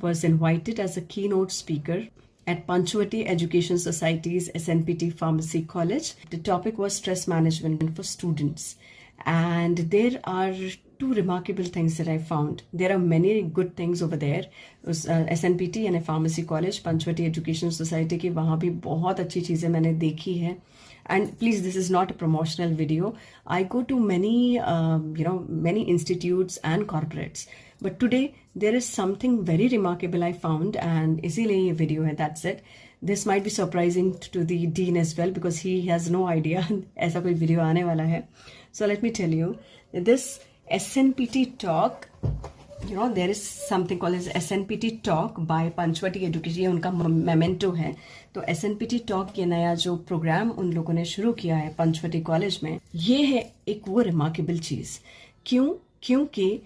was invited as a keynote speaker at Panchvati Education Society's SNPT Pharmacy College. The topic was stress management for students. And there are two remarkable things that I found. There are many good things over there. SNPT यानी Pharmacy College, Panchvati Education Society की वहाँ भी बहुत अच्छी चीज़ें मैंने देखी है. And please, this is not a promotional video. I go to many, many institutes and corporates. But today, there is something very remarkable I found, and इसीलिए ये video है. That's it. This might be surprising to the dean as well because he has no idea ऐसा कोई video आने वाला है. So let me tell you, this SNPT talk, there is something called as SNPT talk by Panchvati Education. ये उनका memento है. तो SNPT talk ये नया जो प्रोग्राम उन लोगों ने शुरू किया है पंचवटी कॉलेज में, ये है एक वो रिमार्केबल चीज़. क्योंकि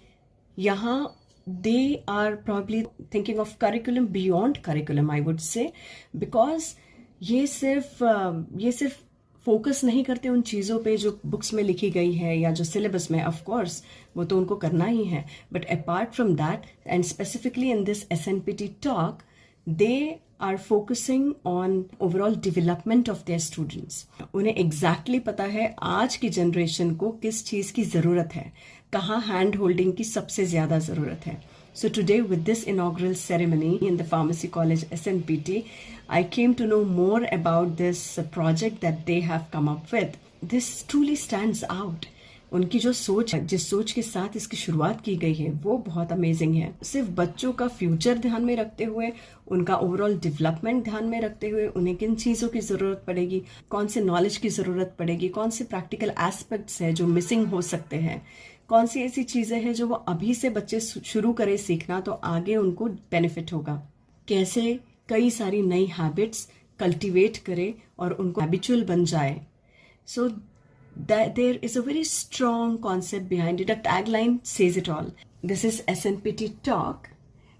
यहाँ they are probably thinking of curriculum beyond curriculum, I would say, because ये सिर्फ फोकस नहीं करते उन चीज़ों पे जो बुक्स में लिखी गई है या जो सिलेबस में. ऑफ कोर्स वो तो उनको करना ही है, but apart from that and specifically in this SNPT talk they are focusing on overall development of their students. उन्हें एग्जैक्टली पता है आज की जनरेशन को किस चीज़ की ज़रूरत है, कहाँ हैंड होल्डिंग की सबसे ज़्यादा ज़रूरत है. So today with this inaugural ceremony in the Pharmacy College SNPT, I came to know more about this project that they have come up with. This truly stands out. उनकी जो सोच है, जिस सोच के साथ इसकी शुरुआत की गई है, वो बहुत अमेजिंग है. सिर्फ बच्चों का फ्यूचर ध्यान में रखते हुए, उनका ओवरऑल डेवलपमेंट ध्यान में रखते हुए, उन्हें किन चीज़ों की ज़रूरत पड़ेगी, कौन से नॉलेज की ज़रूरत पड़ेगी, कौन से प्रैक्टिकल एस्पेक्ट्स हैं जो मिसिंग हो सकते हैं, कौन सी ऐसी चीज़ें हैं जो वो अभी से बच्चे शुरू करें सीखना तो आगे उनको बेनिफिट होगा, कैसे कई सारी नई हैबिट्स कल्टीवेट करें और उनको हैबिचुअल बन जाए. So there is a very strong concept behind it. A tagline says it all. This is SNPT talk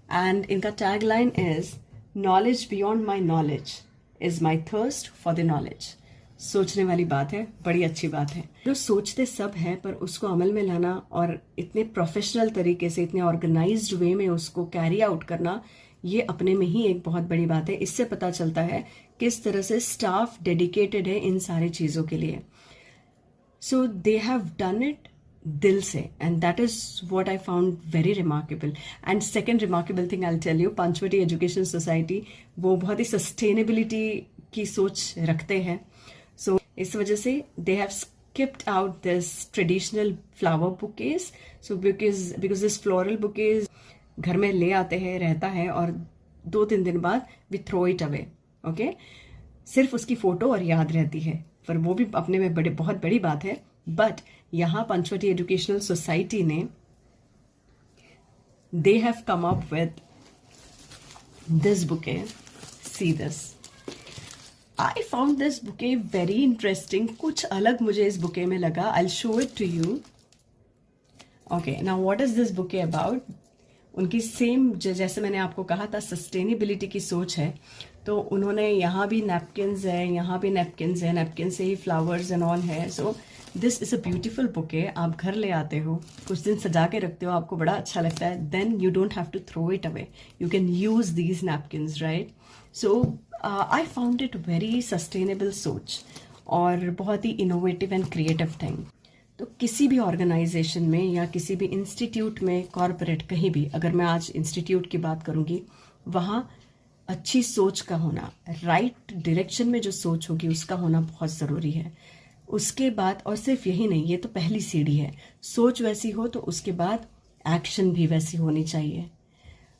and इनका tagline is knowledge beyond my knowledge is my thirst for the knowledge. सोचने वाली बात है, बड़ी अच्छी बात है. जो सोचते सब है पर उसको अमल में लाना और इतने प्रोफेशनल तरीके से, इतने ऑर्गेनाइज्ड वे में उसको कैरी आउट करना, ये अपने में ही एक बहुत बड़ी बात है. इससे पता चलता है किस तरह से स्टाफ डेडिकेटेड है इन सारी चीज़ों के लिए. So they have done it दिल से, and that is what I found very remarkable. And second remarkable thing I will tell you, Panchavati education society वो बहुत ही सस्टेनेबिलिटी की सोच रखते हैं. So इस वजह से they have skipped out this traditional flower bouquets. So because this floral bouquets घर में ले आते हैं, रहता है और 2-3 दिन बाद we throw it away. Okay? सिर्फ उसकी फोटो और याद रहती है, पर वो भी अपने में बहुत बड़ी बात है. बट यहाँ पंचवटी एजुकेशनल सोसाइटी ने they have come up with this bouquet. See this. I found this bouquet very interesting. कुछ अलग मुझे इस बुके में लगा. I'll show it to you. Okay, now what is this bouquet about? उनकी same जैसे मैंने आपको कहा था सस्टेनेबिलिटी की सोच है, तो उन्होंने यहाँ भी नैपकिन्स है, यहाँ भी नैपकिन्स है, नैपकिन से ही फ्लावर्स एंड ऑल है. So this is a beautiful bouquet. आप घर ले आते हो, कुछ दिन सजा के रखते हो, आपको बड़ा अच्छा लगता है. Then you don't have to throw it away, you can use these napkins, right. So I found it very sustainable सोच और बहुत ही इनोवेटिव एंड क्रिएटिव थिंग. तो किसी भी ऑर्गेनाइजेशन में या किसी भी इंस्टीट्यूट में, कॉरपोरेट, कहीं भी, अगर मैं आज इंस्टीट्यूट की बात करूँगी, वहाँ अच्छी सोच का होना, राइट डायरेक्शन में जो सोच होगी उसका होना बहुत ज़रूरी है. उसके बाद, और सिर्फ यही नहीं, ये तो पहली सीढ़ी है. सोच वैसी हो तो उसके बाद एक्शन भी वैसी होनी चाहिए.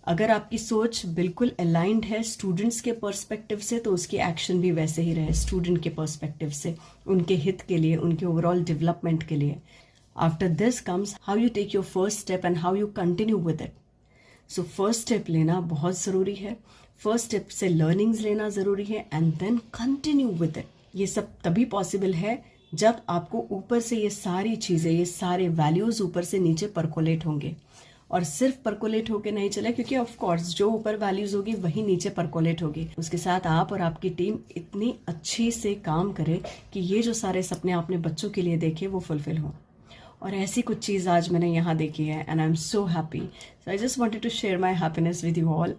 अगर आपकी सोच बिल्कुल अलाइंड है स्टूडेंट्स के पर्सपेक्टिव से, तो उसकी एक्शन भी वैसे ही रहे स्टूडेंट के पर्सपेक्टिव से, उनके हित के लिए, उनके ओवरऑल डेवलपमेंट के लिए. After this comes how you take your first step and how you continue with it. So first step लेना बहुत ज़रूरी है. फर्स्ट स्टेप से लर्निंग्स लेना ज़रूरी है and then continue with it. ये सब तभी पॉसिबल है जब आपको ऊपर से ये सारी चीज़ें, ये सारे वैल्यूज़ ऊपर से नीचे परकोलेट होंगे. और सिर्फ परकोलेट होके नहीं चले, क्योंकि ऑफ कोर्स जो ऊपर वैल्यूज होगी वही नीचे परकोलेट होगी. उसके साथ आप और आपकी टीम इतनी अच्छी से काम करे कि ये जो सारे सपने आपने बच्चों के लिए देखे वो फुलफिल हों. और ऐसी कुछ चीज़ आज मैंने यहाँ देखी है and I am so happy. So I just wanted to share my happiness with you all.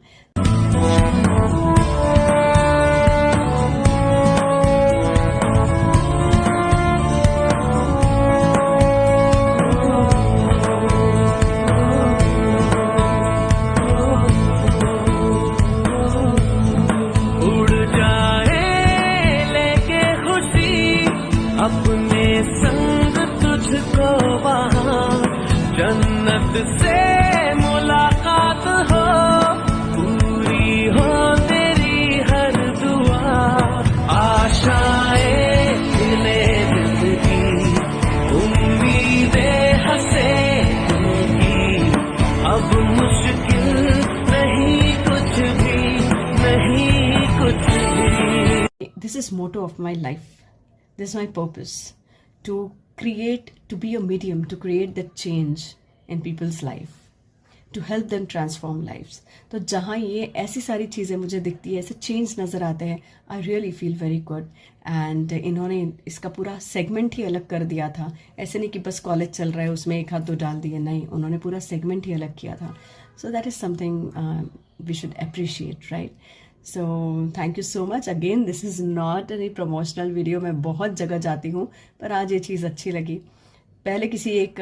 अपने संग तुझको वहाँ जन्नत से मुलाकात हो, पूरी हो तेरी हर दुआ. आशाएं खिले जिंदगी, उम्मीदें हंसे जिंदगी. अब मुश्किल नहीं कुछ भी, नहीं कुछ भी. This is motto of my life. This is my purpose, to be a medium, to create that change in people's life, to help them transform lives. तो जहाँ ये ऐसी सारी चीज़ें मुझे दिखती है, ऐसे चेंज नज़र आते हैं, I really feel very good. And इन्होंने इसका पूरा सेगमेंट ही अलग कर दिया था. ऐसे नहीं कि बस कॉलेज चल रहा है उसमें एक हाथ दो डाल दिए, नहीं, उन्होंने पूरा सेगमेंट ही अलग किया था. So that is something we should appreciate, right? So thank you so much again. This is not any promotional video. मैं बहुत जगह जाती हूँ पर आज ये चीज़ अच्छी लगी. पहले किसी एक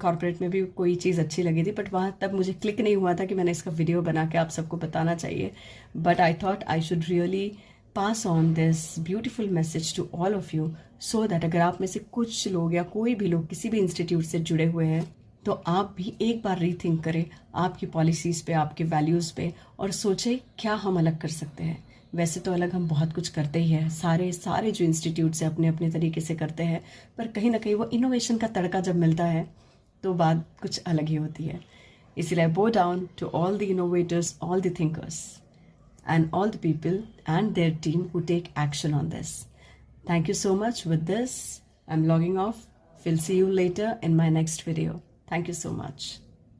कॉर्पोरेट में भी कोई चीज़ अच्छी लगी थी बट वहाँ तब मुझे क्लिक नहीं हुआ था कि मैंने इसका वीडियो बना के आप सबको बताना चाहिए. But I thought I should really pass on this beautiful message to all of you, so that अगर आप में से कुछ लोग या कोई भी लोग किसी भी इंस्टीट्यूट से जुड़े हुए हैं तो आप भी एक बार रीथिंक करें आपकी पॉलिसीज़ पे, आपके वैल्यूज़ पे, और सोचें क्या हम अलग कर सकते हैं. वैसे तो अलग हम बहुत कुछ करते ही हैं, सारे जो इंस्टीट्यूट्स हैं अपने अपने तरीके से करते हैं, पर कहीं ना कहीं वो इनोवेशन का तड़का जब मिलता है तो बात कुछ अलग ही होती है. इसीलिए bow down to all the innovators, all the thinkers and all the people and their team who take action on this. Thank you so much. With this I am logging off. Will see you later in my next video. Thank you so much.